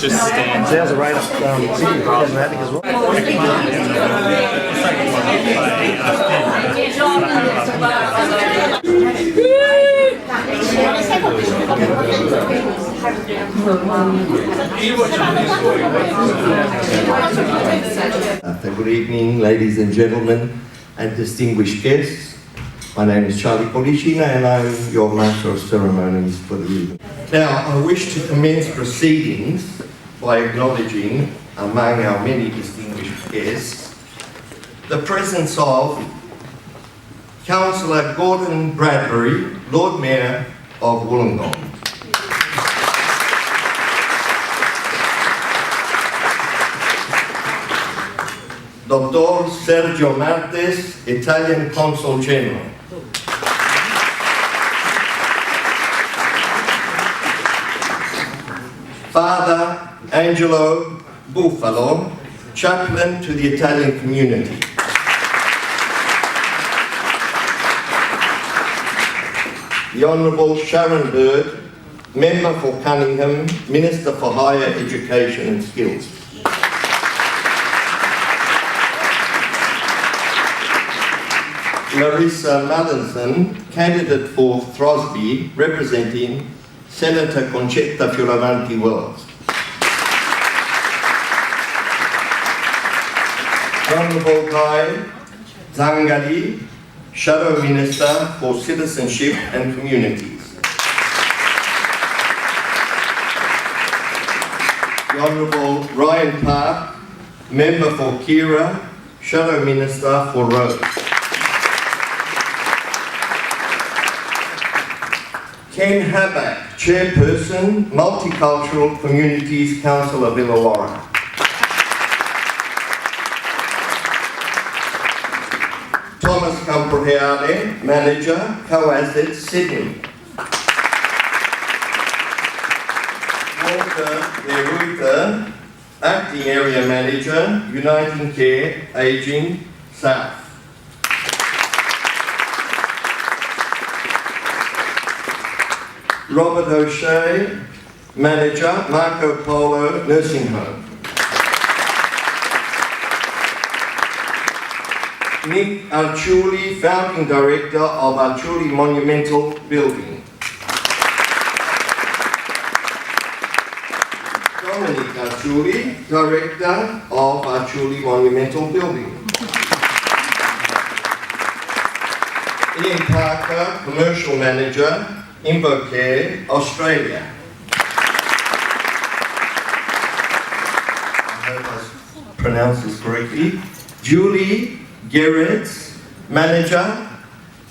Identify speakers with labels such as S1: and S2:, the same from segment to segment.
S1: Just stand.
S2: There's a rate of singing charismatic as well.
S3: Good evening, ladies and gentlemen, and distinguished guests. My name is Charlie Policina and I'm your Master of Ceremonies for the evening. Now, I wish to commence proceedings by acknowledging, among our many distinguished guests, the presence of Councillor Gordon Bradbury, Lord Mayor of Wollongong. Dr. Sergio Martes, Italian Consul General. Father Angelo Buffalo, chaplain to the Italian community. The Honourable Sharon Bird, Member for Cunningham, Minister for Higher Education and Skills. Larissa Mallinson, candidate for Throsby, representing Senator Concetta Fioravanti Wells. Honourable Guy Zangali, Shadow Minister for Citizenship and Communities. The Honourable Ryan Park, Member for Kira, Shadow Minister for Roads. Ken Habak, Chairperson, Multicultural Communities Council of Illawarra. Thomas Camporeale, Manager, Co-Assets, Sydney. Walter Deruta, Acting Area Manager, Uniting Care, Ageing, South. Robert O'Shea, Manager, Marco Polo Nursing Home. Nick Arciuli, Founding Director of Arciuli Monumental Building. Dominic Arciuli, Director of Arciuli Monumental Building. Ian Parker, Commercial Manager, Invocare, Australia. I hope I pronounced this correctly. Julie Gerrits, Manager,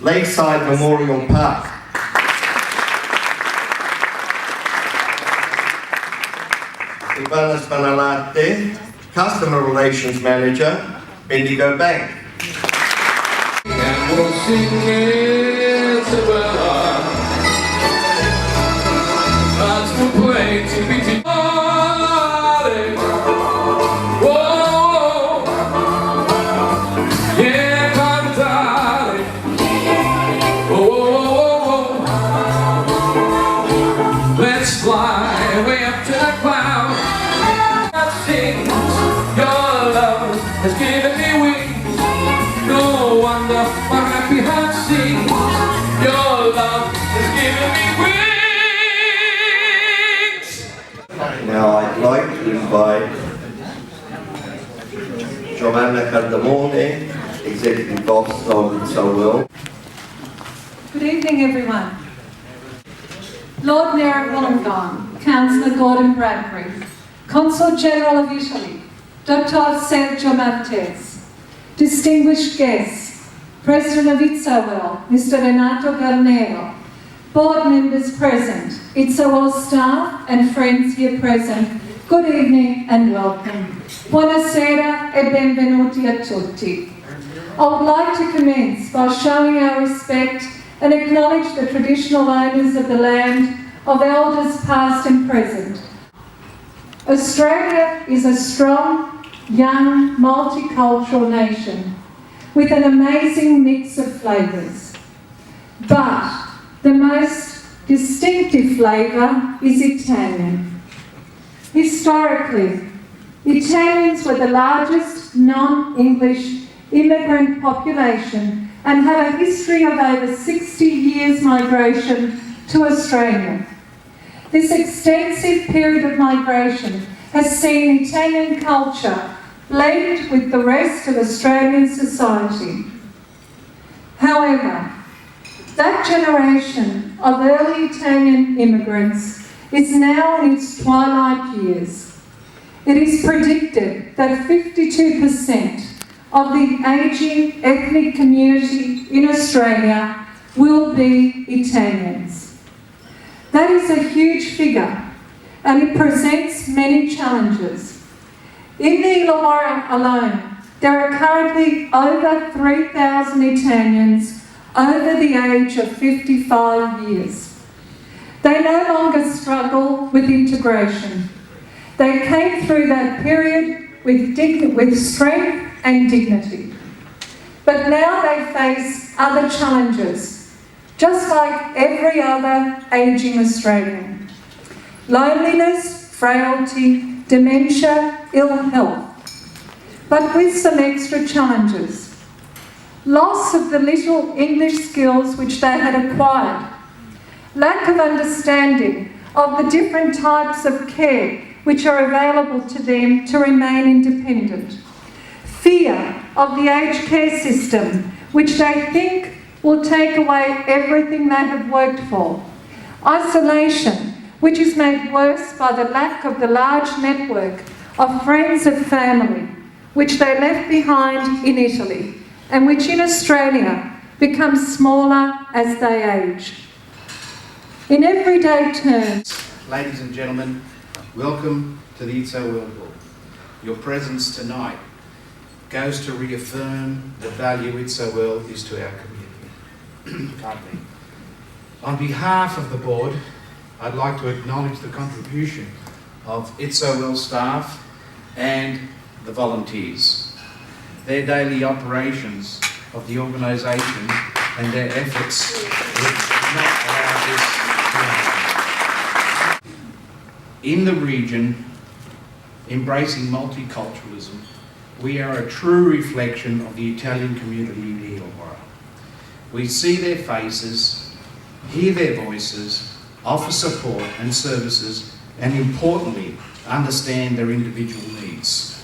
S3: Lakeside Memorial Park. Ivana Spanalate, Customer Relations Manager, Bendigo Bank. And we'll sing Isabella. That's the play to be party. Whoa, yeah, cantare. Whoa, let's fly way up to the cloud. That sings your love has given me wings. No wonder my happy heart sings. Your love has given me wings. Now I'd like to invite Giovanna Cardamone, Executive Officer of Itselwell.
S4: Good evening, everyone. Lord Mayor of Wollongong, Councillor Gordon Bradbury, Consul General of Italy, Dr. Sergio Martes, distinguished guests, President of Itselwell, Mr. Renato Garnero, board members present, Itselwell staff and friends here present, good evening and welcome. Buonasera e benvenuti a tutti. I would like to commence by showing our respect and acknowledge the traditional owners of the land, of elders past and present. Australia is a strong, young, multicultural nation with an amazing mix of flavours. But the most distinctive flavour is Italian. Historically, Italians were the largest non-English immigrant population and have a history of over 60 years migration to Australia. This extensive period of migration has seen Italian culture blend with the rest of Australian society. However, that generation of early Italian immigrants is now in its twilight years. It is predicted that 52% of the ageing ethnic community in Australia will be Italians. That is a huge figure, and it presents many challenges. In the Illawarra alone, there are currently over 3,000 Italians over the age of 55 years. They no longer struggle with integration. They came through that period with strength and dignity. But now they face other challenges, just like every other ageing Australian. Loneliness, frailty, dementia, ill health, but with some extra challenges. Loss of the little English skills which they had acquired, lack of understanding of the different types of care which are available to them to remain independent, fear of the aged care system which they think will take away everything they have worked for, isolation which is made worse by the lack of the large network of friends and family which they left behind in Italy and which in Australia becomes smaller as they age. In everyday terms,
S1: ladies and gentlemen, welcome to the It's So Well Board. Your presence tonight goes to reaffirm the value It's So Well is to our community. Pardon me. On behalf of the board, I'd like to acknowledge the contribution of It's So Well staff and the volunteers, their daily operations of the organisation and their efforts which not allow this to happen. In the region, embracing multiculturalism, we are a true reflection of the Italian community in the Illawarra. We see their faces, hear their voices, offer support and services, and importantly, understand their individual needs.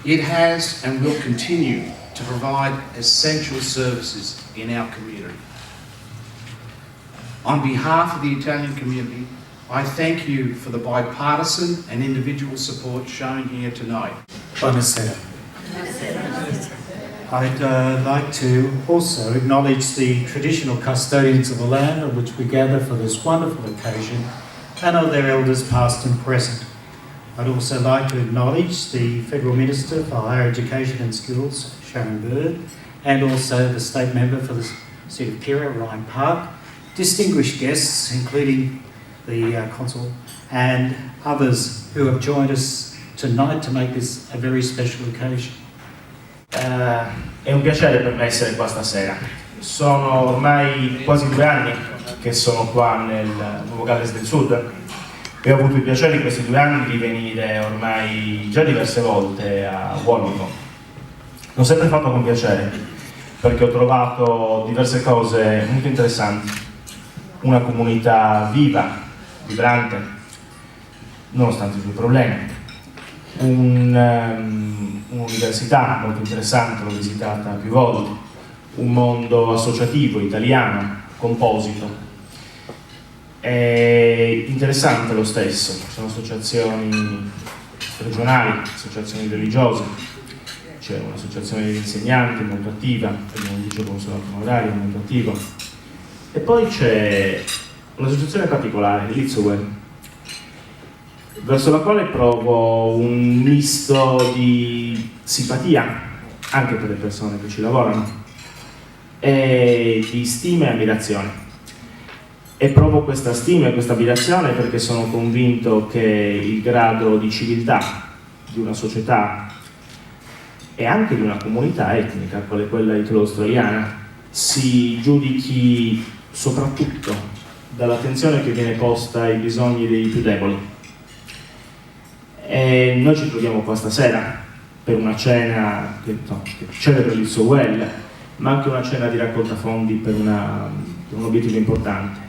S1: It has and will continue to provide essential services in our community. On behalf of the Italian community, I thank you for the bipartisan and individual support shown here tonight.
S5: Buonasera. I'd like to also acknowledge the traditional custodians of the land on which we gather for this wonderful occasion and of their elders past and present. I'd also like to acknowledge the Federal Minister for Higher Education and Skills, Sharon Bird, and also the State Member for the Seat of Kira, Ryan Park, distinguished guests including the Consul and others who have joined us tonight to make this a very special occasion.
S2: È un piacere per me essere qua stasera. Sono ormai quasi 2 anni che sono qua nel Nuovo Galles del Sud e ho avuto il piacere in questi 2 anni di venire ormai già diverse volte a Wollongong. L'ho sempre fatto con piacere perché ho trovato diverse cose molto interessanti, una comunità viva, vibrante, nonostante i suoi problemi. Un'università molto interessante, l'ho visitata più volte, un mondo associativo italiano, composito, è interessante lo stesso, ci sono associazioni regionali, associazioni religiose, c'è un'associazione degli insegnanti molto attiva, abbiamo un liceo consolato onorario molto attivo, e poi c'è un'associazione particolare, l'Itsowen, verso la quale provo un misto di simpatia, anche per le persone che ci lavorano, e di stima e ammirazione. E provo questa stima e questa ammirazione perché sono convinto che il grado di civiltà di una società e anche di una comunità etnica, quale quella italo-australiana, si giudichi soprattutto dall'attenzione che viene posta ai bisogni dei più deboli. E noi ci troviamo qua stasera per una cena che celebra il suo well, ma anche una cena di raccolta fondi per un obiettivo importante.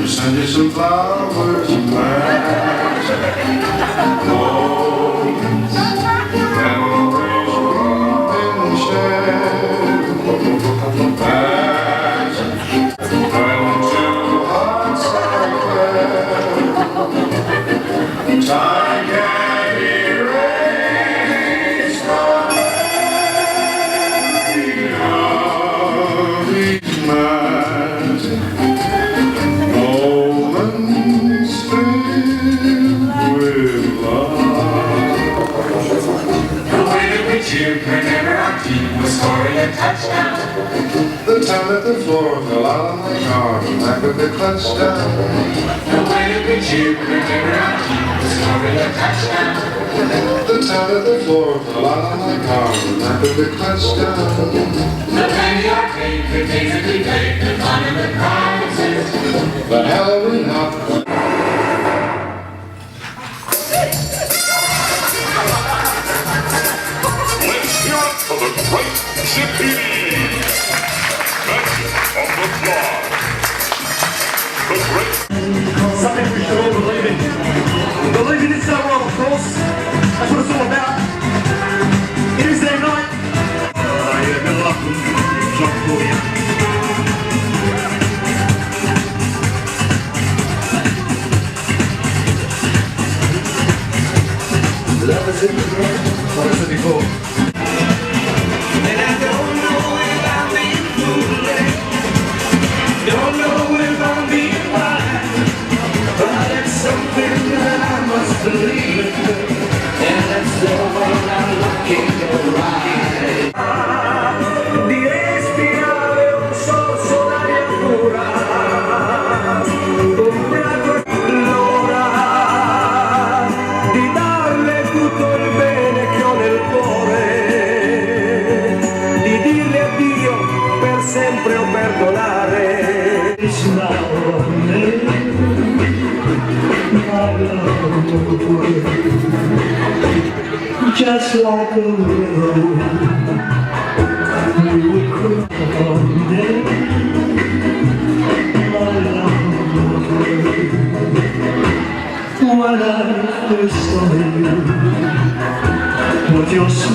S6: Send you some flowers and plants, roses, memories we've been shared. As when two hearts are glad, time can't erase the memory of these nights.
S7: Whenever our team was scoring a touchdown,
S6: The time that the floor fell out on my car, back with the clutch down.
S7: the way that we cheered whenever our team was scoring a touchdown.
S6: The time that the floor fell out on my car, back with the clutch down.
S7: The penny arcade, the days that we played, the fun and the prizes.
S6: But hell, we're not.
S8: Let's hear it for the great Chippy! Magic of the Fly. The great...
S9: Something we should all believe in. Believe in it so well, of course. That's what it's all about. It is their night. Yeah, good luck. Shot for you.
S3: Love is in the room. What is it before?
S7: And I don't know if I'm being foolish, don't know if I'm being wise, but it's something that I must believe in, and that's the way I'm looking to ride. Di respirare un sorso d'aria pura, l'ora di darle tutto il bene che ho nel cuore, di dirle addio per sempre o perdonare.
S9: Just like a willow, you would cry one day. My love, when I first saw you, with your smile.